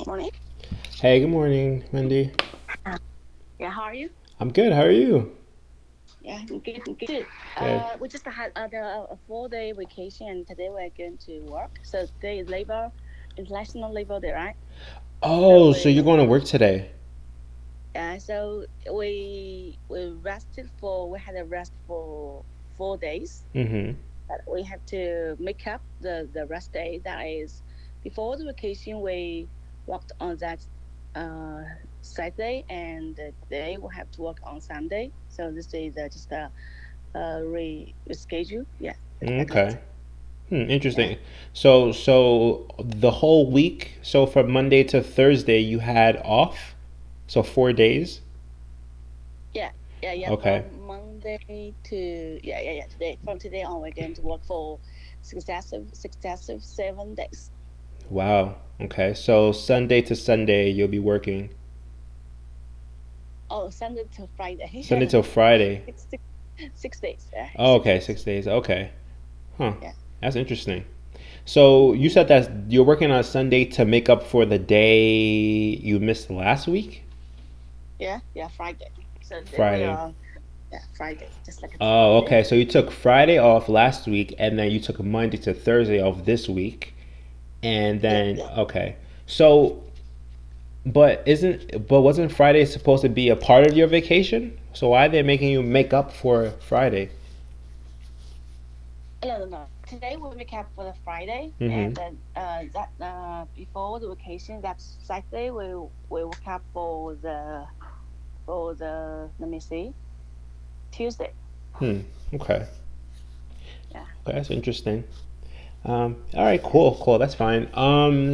Morning. Hey, good morning, Wendy. Uh, Yeah, how are you? I'm good. How are you? Yeah, I'm good. I'm good. Good. We just had a 4 day vacation, and today we're going to work. So today is International Labor Day, right? So Oh, so you're we, going to work today? we had a rest for 4 days, Mm-hmm. but we have to make up the rest day. That is, before the vacation, we worked on that uh Saturday, and today we have to work on Sunday. So this is just a reschedule. Yeah, like that. Okay. Yeah, Interesting. So the whole week, so from Monday to Thursday, you had off? So 4 days? yeah, yeah. Okay. From Monday to today. From today on, we're going to work for successive 7 days. Wow. Okay. So Sunday to Sunday, you'll be working. Oh, Sunday to Friday. Sunday till Friday. six, six, 6 days. Oh, Six okay. days. 6 days. Okay. Huh. Yeah. That's interesting. So you Mm-hmm. said that you're working on Sunday to make up for the day you missed last week? Yeah, Friday. So today we Friday. are Friday, just like it's Oh, Friday. okay. So you took Friday off last week, and then you took Monday to Thursday off this week, and Yeah, then yeah. okay. So, but wasn't Friday supposed to be a part of your vacation? So why are they making you make up for Friday? No. Today we make up for the Friday, Mm-hmm. and then that before the vacation, that Saturday we wake up for the let me see, Tuesday. Hmm. Okay. Yeah, Okay, that's interesting. All right, yeah. cool. That's fine.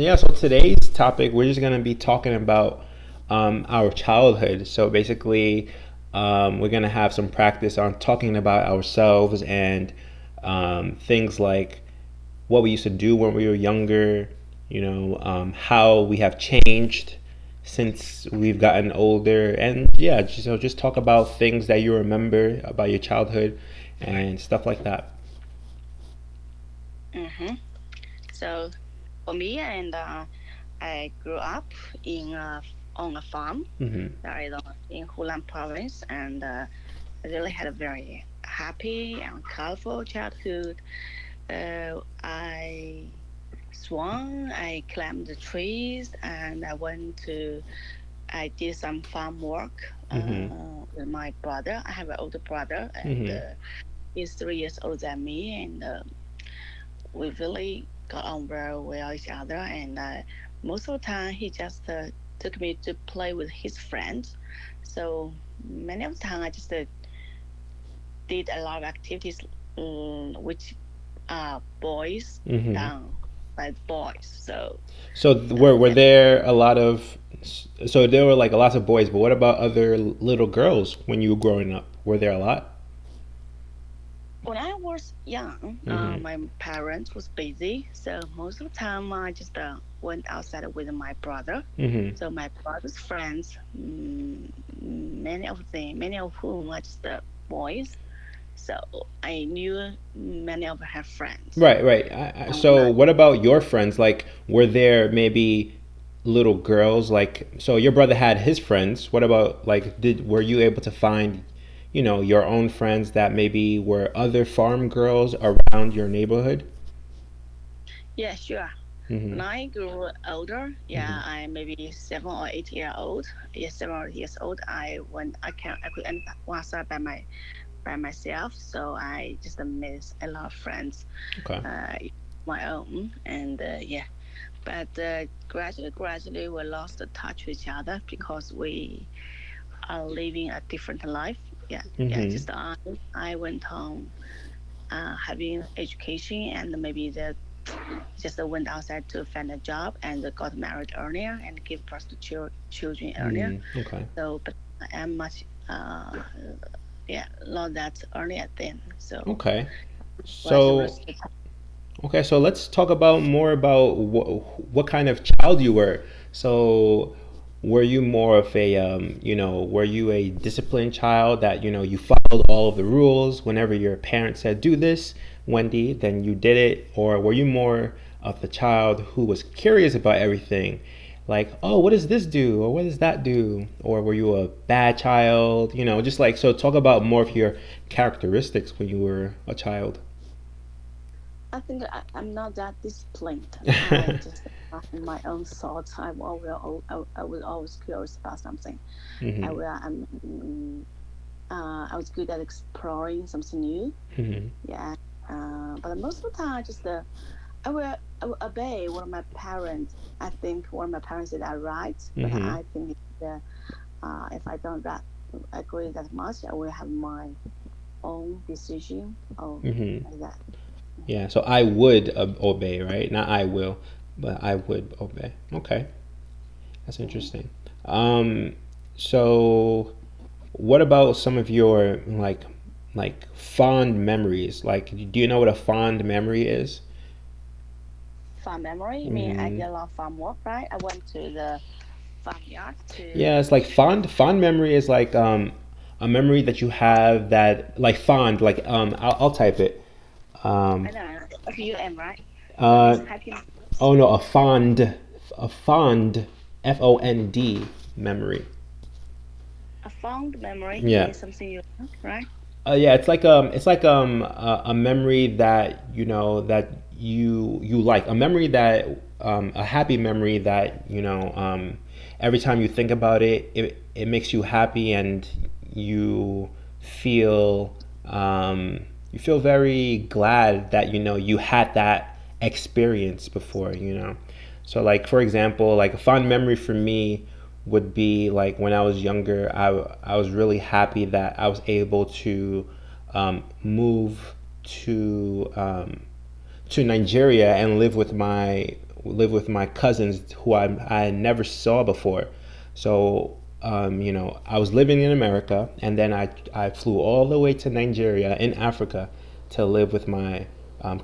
Yeah, so today's topic, we're just gonna be talking about our childhood. So basically, we're gonna have some practice on talking about ourselves and things like what we used to do when we were younger. How we have changed since we've gotten older, and yeah, just talk about things that you remember about your childhood and stuff like that. Mm-hmm. So for me, and I grew up in on a farm Mm-hmm. that is in Hunan province, and I really had a very happy and colorful childhood. I swung, I climbed the trees, and I did some farm work Mm-hmm. with my brother. I have an older brother, and Mm-hmm. he's 3 years older than me, and we really got on very well each other. And most of the time, he just took me to play with his friends. So many of the time, I just did a lot of activities which are boys Mm-hmm. done by boys. So So were yeah, there a lot of so there were like a lot of boys, but what about other little girls when you were growing up? Were there a lot? when I was young, Mm-hmm. my parents was busy, so most of the time I just went outside with my brother. Mm-hmm. So my brother's friends, many of whom are just boys. So I knew many of her friends. Right. And when So I what about your friends? Like, were there maybe little girls? Like, so your brother had his friends. What about like, did were you able to find, your own friends that maybe were other farm girls around your neighborhood? Yeah, sure. Mm-hmm. When I grew older, Mm-hmm. yeah, I maybe 7 or 8 year old. Yeah, 7 or 8 years old. I could end outside by myself. So I just miss a lot of friends, Okay. uh, my own, and yeah. But gradually, we lost the touch with each other because we are living a different life. Yeah, yeah. Mm-hmm. Just I went home, having education, and maybe the just went outside to find a job and got married earlier and give birth to children earlier. Okay. So, but I am much, not that earlier then. So, Okay. gradually, So Okay, so let's talk about more about what kind of child you were. So, were you more of a, were you a disciplined child that, you followed all of the rules whenever your parents said, do this, Wendy, then you did it? Or were you more of the child who was curious about everything? like, oh, what does this do, or what does that do, or were you a bad child? You know, just like so. Talk about more of your characteristics when you were a child. I think I'm not that disciplined. I just have my own thoughts. I was always curious about something. I Hmm. will. I was good at exploring something new. Hmm. Yeah. But most of the time, I will obey one of my parents. I think one of my parents said that right, but Hmm. I think if I don't agree that much, I will have my own decision. Oh, Hmm. like that. Yeah. So I would obey, right? Not I will, but I would obey. Okay, that's Mm. interesting. Um, so what about some of your like fond memories? Like, do you know what a fond memory is? Farm memory. I mean, I Hmm. did a lot of farm work, right? I went to the farmyard Yeah, to. it's like fond memory is like a memory that you have that like fond like I'll type it. Um, I know. FUM, right? That uh, means happy memories. oh no, a fond FOND memory. A fond memory Yeah. means something you like, right? Yeah, it's like a memory that you know that you like a memory that a happy memory that you know every time you think about it, it makes you happy and you feel you feel very glad that you know you had that experience before, you know. So like for example, like a fond memory for me would be like when I was younger, I was really happy that I was able move to Nigeria and live with my cousins who I never saw before. So you know, I was living in America, and then I flew all the way to Nigeria in Africa to live with my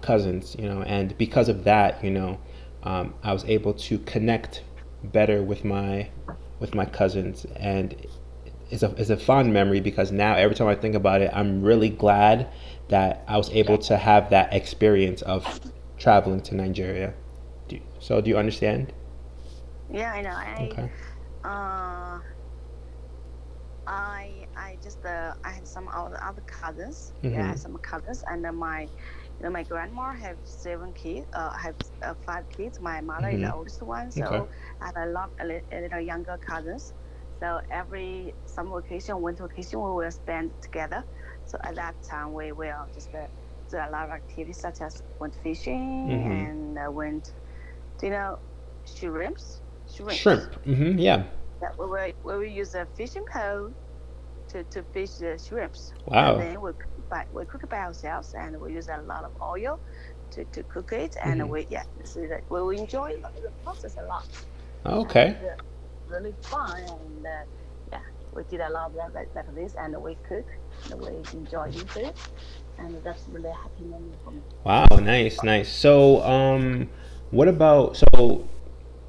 cousins. You know, and because of that, you know, I was able to connect better with my cousins, and it's a fond memory because now every time I think about it, I'm really glad that I was able to have that experience of traveling to Nigeria. So do you understand? Yeah, I know. Okay. Uh, I just I had some other cousins. Yeah, I Mhm. had some cousins, and then my grandma have 7 kids. I have 5 kids. My mother is the Mhm. oldest one, Okay. so I have a little younger cousins. So every summer vacation, winter vacation, we will spend together. So at that time, we will just do a lot of activities such as went fishing Mhm. and went, do you know, shrimps? Shrimps. Shrimp. Mhm. Yeah. Yeah, we use a fishing pole to fish the shrimps, and Wow. then we cook it by ourselves, and we use a lot of oil to cook it, and Mhm. so that we enjoy the process a lot, Okay. and really fun, and yeah, we did a lot of that like this, and we cook, and we enjoy eating food, and that's really a happy memory for me. Wow. Nice. Nice. So what about so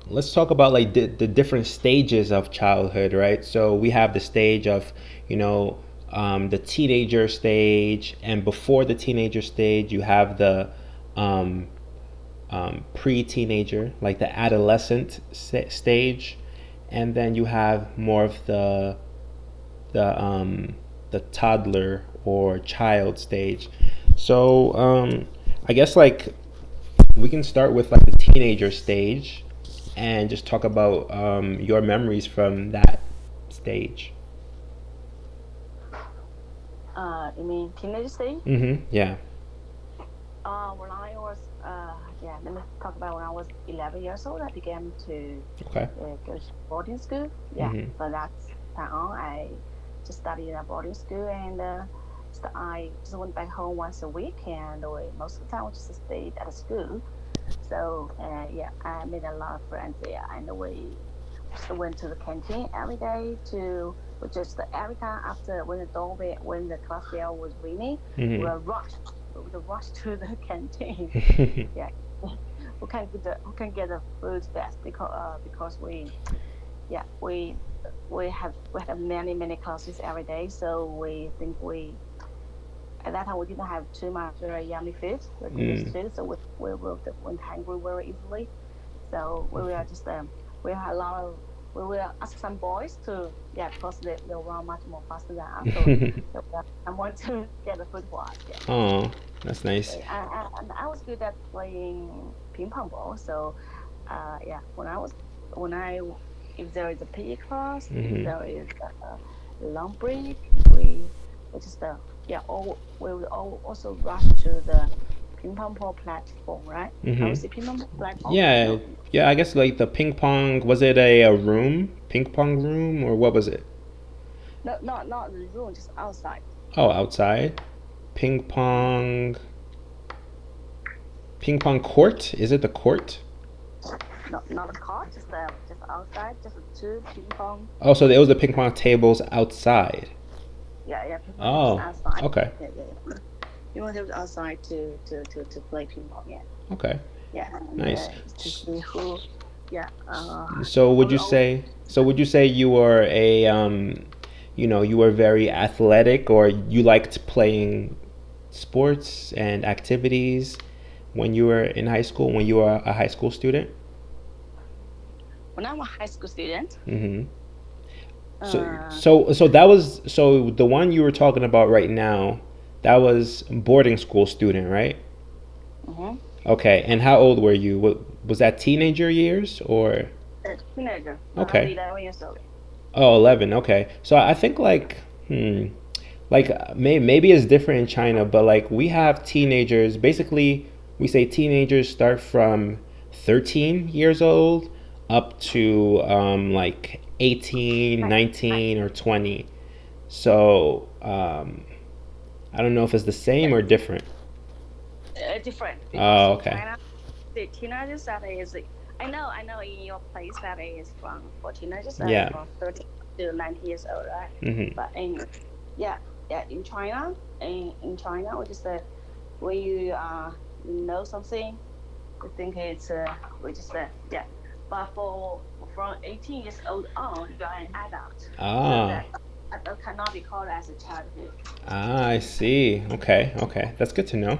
let's talk about like the different stages of childhood, right? So we have the stage of, you know, the teenager stage, and before the teenager stage, you have the um, pre-teenager, like the adolescent stage, and then you have more of the the toddler or child stage. So I guess like we can start with like the teenager stage and just talk about your memories from that stage. You mean teenage stage? Mm-hmm. Yeah. When I was yeah, let me talk about when I was 11 years old. I began to Okay. go to boarding school. Yeah, Mm-hmm. but that's time on. I just studied in a boarding school, and I just went back home once a week, and most of the time we just stayed at the school. So yeah, I made a lot of friends there, and we just went to the canteen every day to. We just every time after when the class bell was ringing, Mm-hmm. we'll rush we would rush to the canteen. Yeah, we can get the food fast because we had many classes every day, so we think we at that time we didn't have too much yummy food. We can use Mm. food, so we went hungry very easily. So we were just we had a lot of we will ask some boys to because they run much more faster than us, so we ask someone to get the food for us. Yeah. Oh, that's nice. And I was good at playing ping pong ball. So, yeah, when I if there is a PE class, if Hmm. there is a long break, we just we will all also rush to the ping pong ball platform, right? I Hmm. would say ping pong ball platform. Yeah, No, yeah. I guess like the ping pong. Was it a room, ping pong room, or what was it? no, not the room, just outside. Oh, outside. Ping pong. Ping pong court. Is it the court? Not a court, just outside, just two ping pong. Oh, so it was the ping pong tables outside. Ping pong tables Oh, outside. okay, Yeah. Ping pong tables outside to play ping pong. Yeah. okay, Yeah, and nice. to see who, yeah, So I would will you always, say? So would you say you were a you were very athletic, or you liked playing sports and activities when you were in high school, when you were a high school student? when I'm a high school student, Hmm. So uh, so the one you were talking about right now, that was boarding school student, right? mm-hmm, Okay, and how old were you? Was that teenager years or? a teenager, I was Okay. 11 years old. Oh, 11. Okay. So I think like maybe it's different in China, but like we have teenagers, basically we say teenagers start from 13 years old up to like 18, Right, right, 19 or 20. So I don't know if it's the yeah, same or different. different because Oh, in okay. China, the teenagers that is, I know in your place that is from for teenagers that is Yeah. from 13 to 19 years old, right? Hmm. But yeah, in China, in China, we just when you know something, I think it's we just But for from 18 years old on, you are an adult, so Ah. that adult cannot be called as a childhood. Ah, I see. Okay, okay. That's good to know.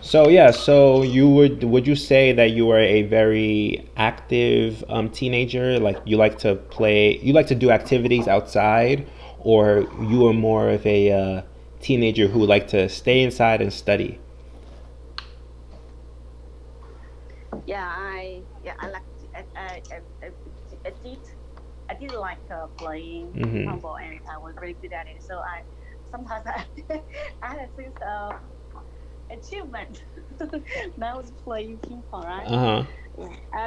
So yeah, so would you say that you were a very active teenager? Like you like to do activities outside, or you were more of a teenager who liked to stay inside and study? I like I did like playing ping Mm-hmm. pong ball, and I was really good at it. So I sometimes I had a sense of achievement when I was playing ping pong, right? Uh-huh.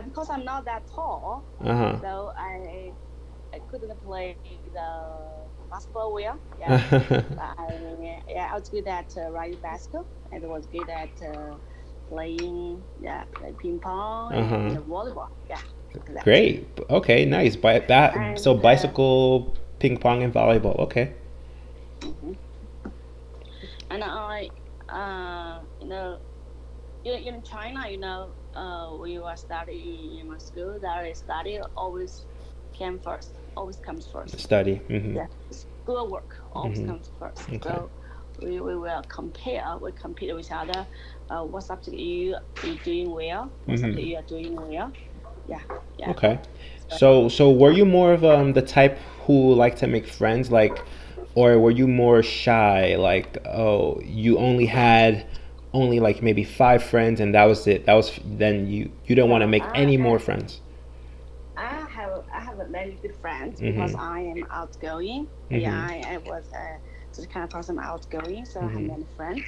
Because I'm not that tall, Uh-huh. so I couldn't play the basketball well. Yeah, but I was good at riding bicycle, and I was good at play ping pong and Uh-huh. volleyball. Yeah, that. Great. Okay, nice. So And bicycle, ping pong, and volleyball. Okay. mhm. And in China, when you are studying in a school, that is study always comes first. Study. Mm-hmm. Yeah, schoolwork always Mm-hmm. comes first. Okay. So we will we compete with each other. What subject you doing well? What subject Mm-hmm. you are doing well? Yeah, yeah. Okay. So So were you more of the type who liked to make friends, like, or were you more shy? Like, oh, you only had only like maybe 5 friends and that was it. That was then you don't want to no, make any more friends. I have a many good friends because Mm-hmm. I am outgoing. Yeah, Mm-hmm. I was the kind of person outgoing, so I have Mm-hmm. many friends.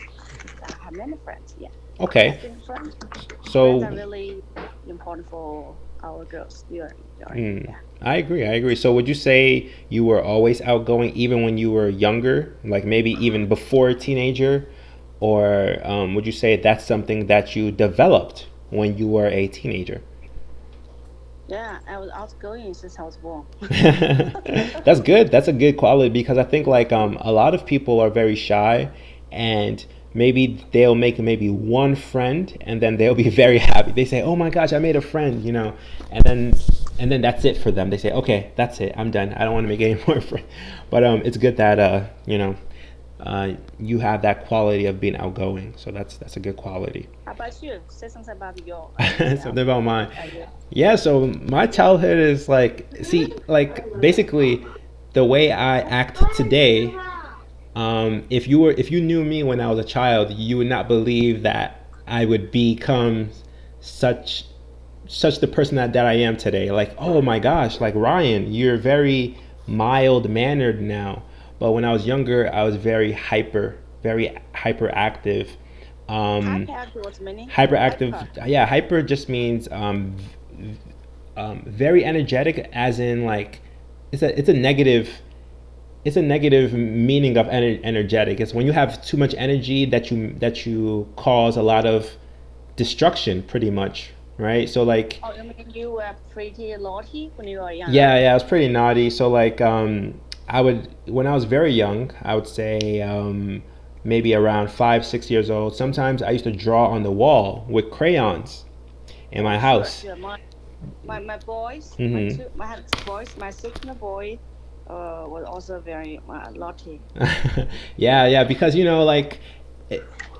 I have many friends. Yeah, I Okay. think friends So are really important for our girls. You're mm, yeah. I agree. I agree. So would you say you were always outgoing even when you were younger, like maybe even before a teenager, or would you say that's something that you developed when you were a teenager? Yeah, I was outgoing since I was born. That's good. That's a good quality because I think like a lot of people are very shy and maybe they'll make maybe one friend and then they'll be very happy. They say, "Oh my gosh, I made a friend," and then that's it for them. They say, "Okay, that's it. I'm done. I don't want to make any more friends." But it's good that you have that quality of being outgoing. So that's a good quality. How about you? Say something about your Something yourself. about mine. Are you? Yeah, so my childhood is like, see, like basically the way I act today. If you knew me when I was a child, you would not believe that I would become such the person that I am today. Like, oh my gosh, like Ryan, you're very mild mannered now. But when I was younger, I was very hyperactive. Um, Hyperactive was meaning? Hyperactive, Hyper. yeah, hyper just means very energetic, as in like it's a negative, meaning of energetic. It's when you have too much energy that you cause a lot of destruction, pretty much, right? So like, Oh, you mean you were pretty naughty when you were younger? yeah, I was pretty naughty. So like, I would when I was very young, I would say maybe around 5, 6 years old. Sometimes I used to draw on the wall with crayons in my Oh, sure, house. sure. My boys, Hmm. I have two boys. My second boy, was also very naughty. Yeah, yeah, because like,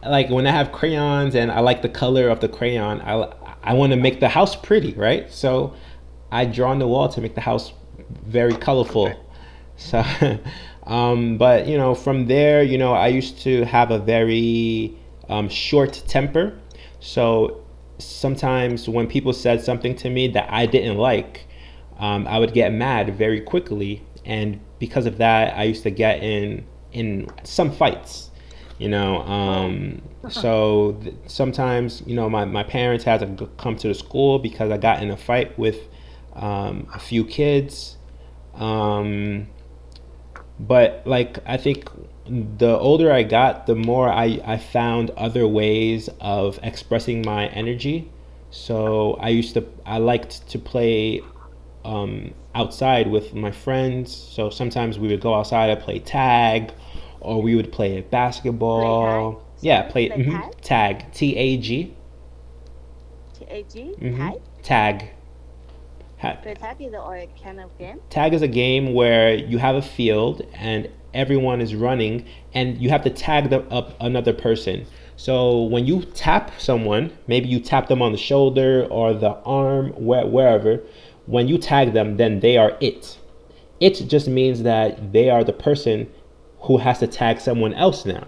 like when I have crayons and I like the color of the crayon, I want to make the house pretty, right? So I draw on the wall to make the house very colorful. So, but from there, I used to have a very short temper. So sometimes when people said something to me that I didn't like, I would get mad very quickly, and because of that, I used to get in some fights. Oh, So sometimes my parents had to come to the school because I got in a fight with a few kids. Um, but like, I think the older I got, the more I found other ways of expressing my energy. So I liked to play outside with my friends. So sometimes we would go outside and play tag, or we would play play tag. basketball. Yeah, Sorry, play play tag. tag, TAG. TAG Hmm. tag. Tag. Play tag is a kind of game. Tag is a game where you have a field and everyone is running, and you have to tag up another person. So when you tap someone, maybe you tap them on the shoulder or the arm, wherever. When you tag them, then they are it. It just means that they are the person who has to tag someone else now.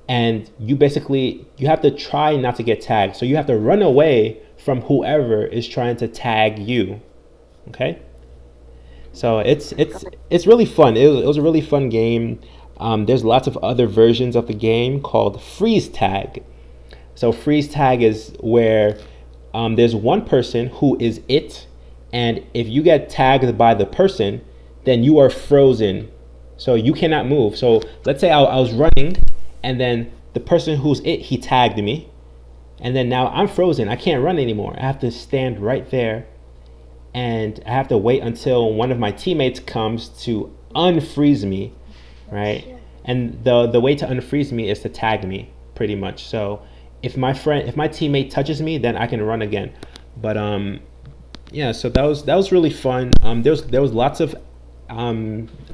And you have to try not to get tagged. So you have to run away from whoever is trying to tag you. Okay? So Got it. it's really fun. It was a really fun game. There's lots of other versions of the game called freeze tag. So freeze tag is where there's one person who is it, and if you get tagged by the person, then you are frozen. So you cannot move. So let's say I was running, and then the person who's it, he tagged me, and then now I'm frozen. I can't run anymore. I have to stand right there, and I have to wait until one of my teammates comes to unfreeze me, right? And the way to unfreeze me is to tag me, pretty much. So if my teammate touches me, then I can run again. But yeah, so that was really fun. There was lots of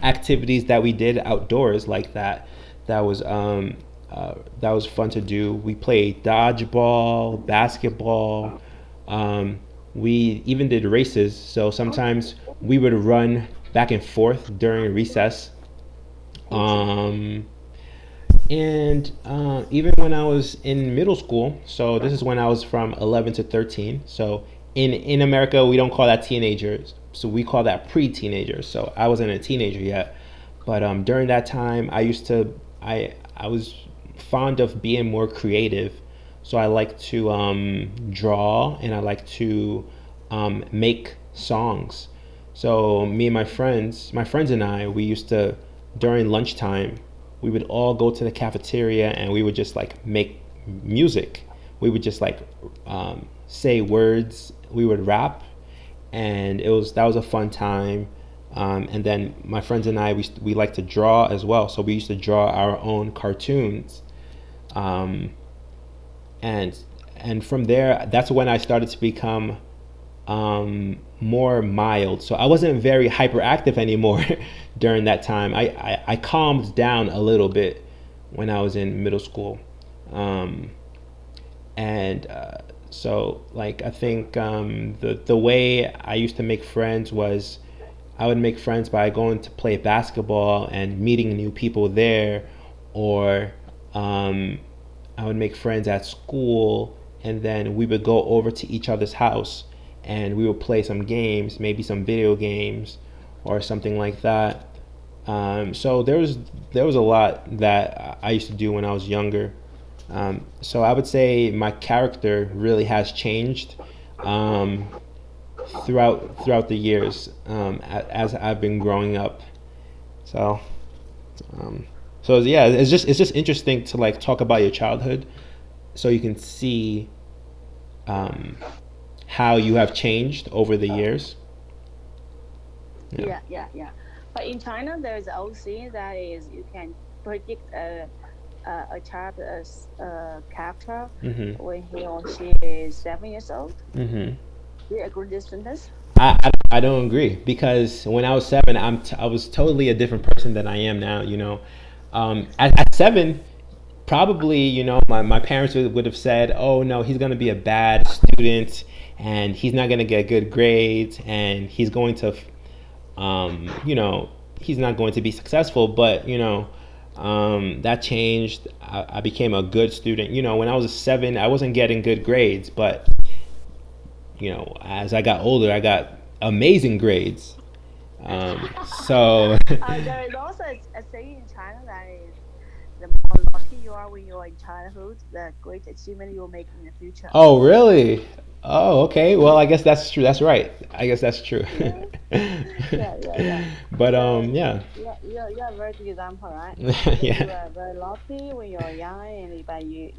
activities that we did outdoors like that. That was that was fun to do. We played dodgeball, basketball. Um, we even did races. So sometimes we would run back and forth during recess. Um, and even when I was in middle school, so this is when I was from 11 to 13. So in America, we don't call that teenagers. So we call that pre-teenagers. So I wasn't a teenager yet, but during that time, I was fond of being more creative. So I like to draw, and I like to make songs. So me and my friends and I, we used to, during lunchtime, we would all go to the cafeteria and we would just like make music. We would just like say words. We would rap, and that was a fun time. And then my friends and I, we like to draw as well. So we used to draw our own cartoons, um, and and from there, that's when I started to become more mild. So I wasn't very hyperactive anymore during that time. I calmed down a little bit when I was in middle school. Um, and so like I think the way I used to make friends was I would make friends by going to play basketball and meeting new people there, or um, I would make friends at school, and then we would go over to each other's house and we would play some games, maybe some video games or something like that. So there was a lot that I used to do when I was younger. So I would say my character really has changed um, throughout the years as I've been growing up. So um, so yeah, it's just interesting to like talk about your childhood, so you can see um, how you have changed over the years. Yeah. Yeah, yeah, yeah. But in China, there's a old saying that is you can predict a child's character Mhm. when he or she is 7 years old. Mhm. Do you agree with this sentence? I don't agree because when I was 7, I was totally a different person than I am now. At 7, probably my parents would have said, oh no, he's going to be a bad student and he's not going to get good grades and he's going to he's not going to be successful. But that changed. I became a good student. When I was a 7, I wasn't getting good grades, but as I got older, I got amazing grades. So There is also a saying in China that is the more lucky you are when you are in childhood, the great achievement you will make in the future. oh, really? Oh, okay. Well, I guess that's true. That's right. I guess that's true. Yeah, yeah, yeah, yeah. But So yeah. yeah, you're a very good example, right? So you Yeah. were very lucky when you were young, and but you're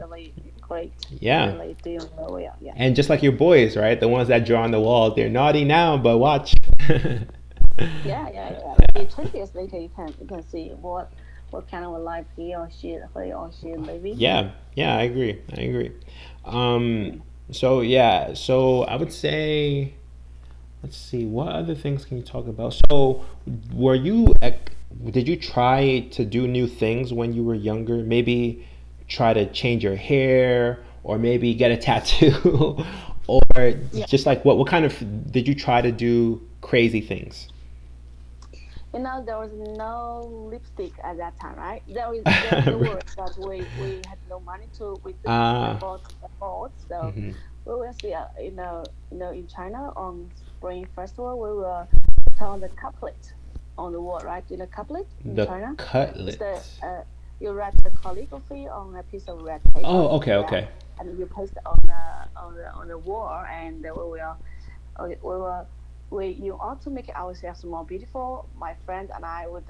really great. You're Yeah. really doing very well. Yeah, And just like your boys, right? The ones that draw on the wall, they're naughty now, but watch. yeah, yeah, yeah. Maybe 20 years later, you can see what kind of a life he or she living. Yeah. Yeah, I agree. I agree. Um Mm. so yeah, so I would say, let's see, what other things can you talk about? So, were you did you try to do new things when you were younger? Maybe try to change your hair, or maybe get a tattoo, or Yeah. just like what kind of did you try to do crazy things? There was no lipstick at that time, right? There were, but we had no money to we couldn't Ah. afford. So Mhm. we will see. In China on Spring Festival, we will put on the couplet on the wall, right? In the couplet in The China, it's cutlet. the you write the calligraphy on a piece of red paper, Oh, okay, yeah, okay. and you paste it on the wall, and okay, you ought to make ourselves more beautiful. My friend and I would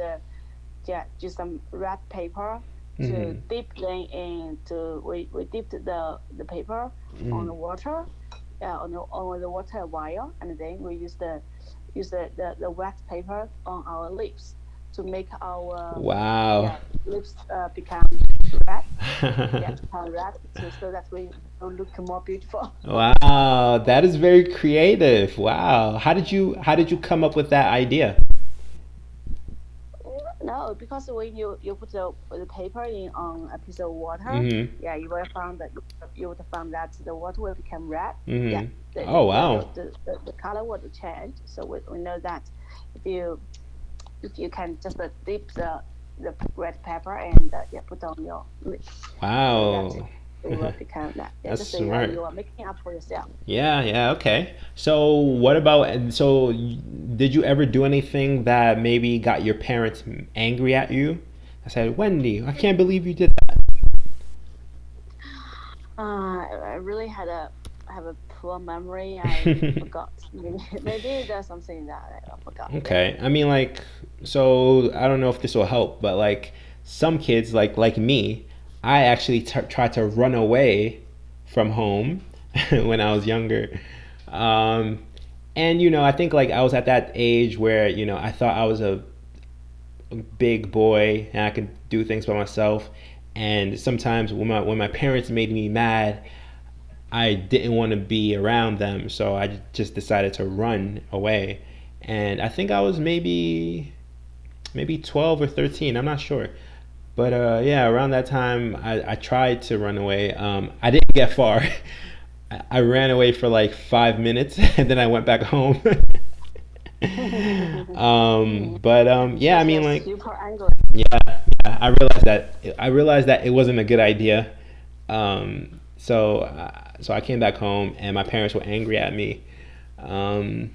use some red paper to Mhm. dip them into we dipped the paper on Mhm. the water, on the water while, and then we use the wet paper on our lips to make our Wow. yeah lips become red. Yeah, become red so that we will look more beautiful. Wow, that is very creative. Wow. How did you come up with that idea? No, because when you put the paper in on a piece of water, Mhm. yeah, you would find that the water will become red. Yeah, Mhm. the Oh, the the wow. the, the, the color would change. So we know that if you can just dip the red pepper and yeah put on your lips, so that Wow. it will become that. Yeah, That's just smart. you are making up for yourself. Yeah, yeah, okay. So, what about, and so did you ever do anything that maybe got your parents angry at you? I said, Wendy, I can't believe you did that. I really have a poor memory. I forgot. Maybe there's something that I forgot. Yeah. Okay. I mean, like, so I don't know if this will help, but like some kids, like me, I actually tried to run away from home when I was younger. Um, and I think like I was at that age where I thought I was a big boy and I could do things by myself. And sometimes when my parents made me mad, I didn't want to be around them, so I just decided to run away. And I think I was maybe 12 or 13. I'm not sure. But yeah, around that time, I tried to run away. I didn't get far. I ran away for like 5 minutes and then I went back home. But yeah, I Because mean, you're like, super angry. yeah, yeah, I realized that it wasn't a good idea. So I came back home and my parents were angry at me. Um,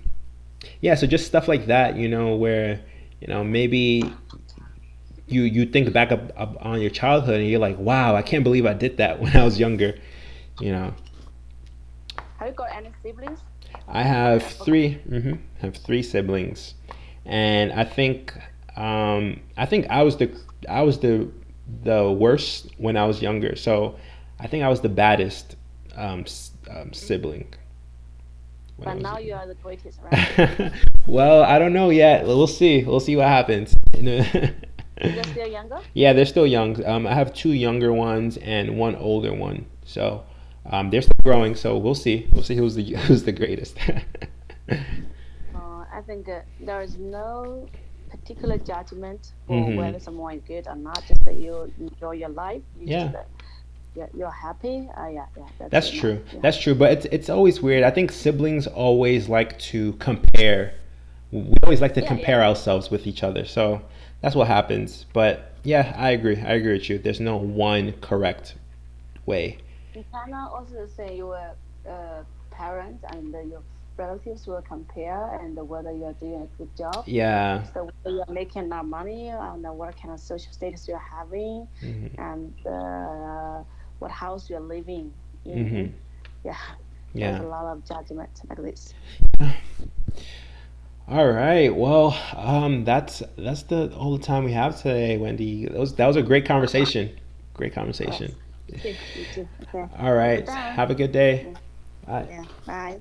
yeah, so just stuff like that, where maybe you think back up on your childhood and you're like, wow, I can't believe I did that when I was younger. You know, Have you got any siblings? I have I forgot. three. Have three siblings, and I think I was the worst when I was younger. So I think I was the baddest sibling when I But was now you younger. are the greatest, right? Well, I don't know yet. We'll see. We'll see what happens. You're still younger? Yeah, they're still young. I have two younger ones and one older one. So they're still growing. So we'll see. We'll see who's the who's the greatest. I think there is no particular judgment for Hmm. whether someone is good or not. Just that you enjoy your life. You Yeah, just you're happy. Yeah, yeah, that's that's enough. true. Yeah, That's true. But it's always weird. I think siblings always like to compare. We always like to yeah, yeah. compare ourselves with each other. So that's what happens. But yeah, I agree. I agree with you. There's no one correct way. In China, also the same. Your parents and your relatives will compare and whether you are doing a good job. Yeah. So whether you're making enough money and what kind of social status you're having, Hmm. and what house you're living in. Hmm. Yeah, there's Yeah. a lot of judgment like this. All right. Well, that's the all the time we have today, Wendy. That was a great conversation. Great Yes, conversation. you too. You too. Okay, All we're right. done. Have a good day. Yeah, Bye. yeah. Bye.